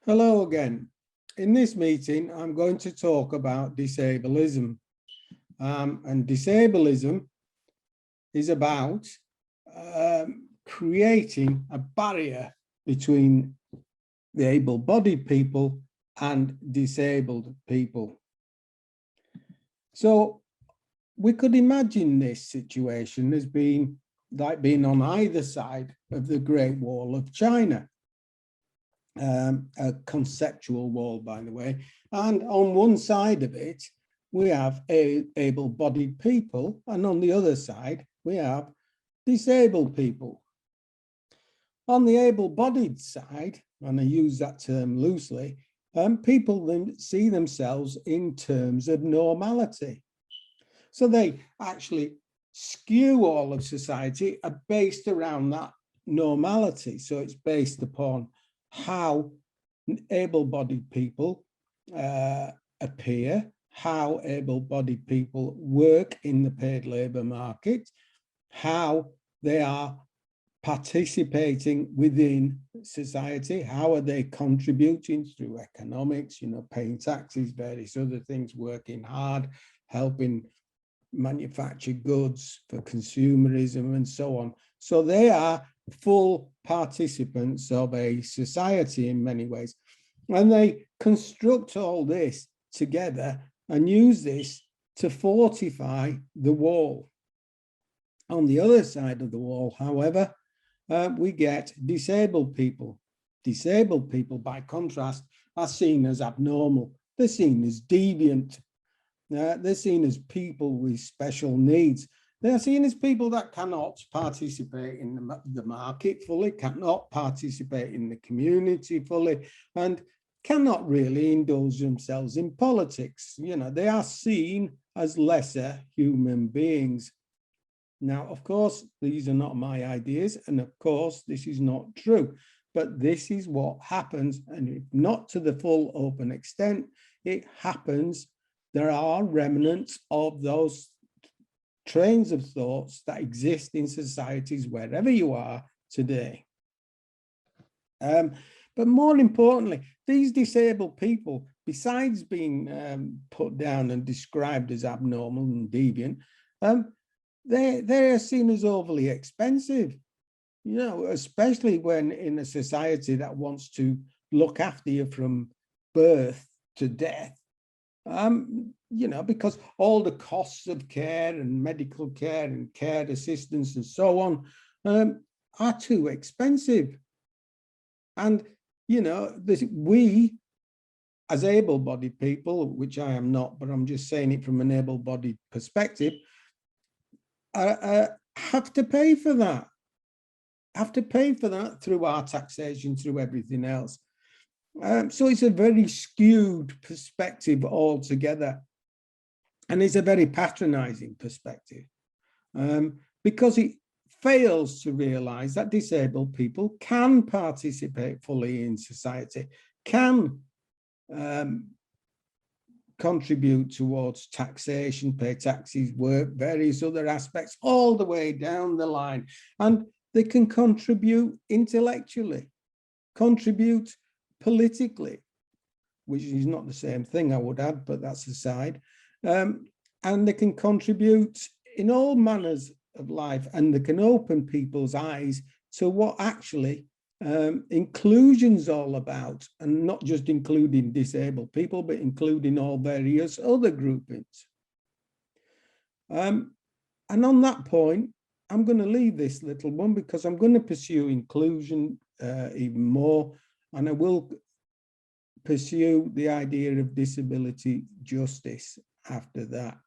Hello again. In this meeting, I'm going to talk about disableism. And disableism is about creating a barrier between the able-bodied people and disabled people. So we could imagine this situation as being like being on either side of the Great Wall of China. A conceptual wall, by the way, and on one side of it we have able-bodied people, and on the other side we have disabled people. On the able-bodied side, and I use that term loosely, people then see themselves in terms of normality. So they actually skew all of society are based around that normality. So it's based upon how able-bodied people appear, how able-bodied people work in the paid labour market, how they are participating within society, how are they contributing through economics, paying taxes, various other things, working hard, helping manufacture goods for consumerism and so on. So they are full participants of a society in many ways. And they construct all this together and use this to fortify the wall. On the other side of the wall, however, we get disabled people. Disabled people, by contrast, are seen as abnormal. They're seen as deviant. They're seen as people with special needs. They're seen as people that cannot participate in the market fully, cannot participate in the community fully, and cannot really indulge themselves in politics. They are seen as lesser human beings. Now, of course, these are not my ideas, and of course, this is not true, but this is what happens, and if not to the full open extent, it happens. There are remnants of those trains of thoughts that exist in societies wherever you are today. But more importantly, these disabled people, besides being put down and described as abnormal and deviant, they are seen as overly expensive, especially when in a society that wants to look after you from birth to death. Because all the costs of care and medical care and care assistance and so on are too expensive. And, we as able-bodied people, which I am not, but I'm just saying it from an able-bodied perspective, have to pay for that. Have to pay for that through our taxation, through everything else. So it's a very skewed perspective altogether. And it's a very patronizing perspective because it fails to realize that disabled people can participate fully in society, can contribute towards taxation, pay taxes, work, various other aspects, all the way down the line. And they can contribute intellectually, contribute politically, which is not the same thing, I would add, but that's aside. And they can contribute in all manners of life, and they can open people's eyes to what actually inclusion's all about, and not just including disabled people, but including all various other groupings. And on that point, I'm going to leave this little one because I'm going to pursue inclusion even more, and I will pursue the idea of disability justice after that.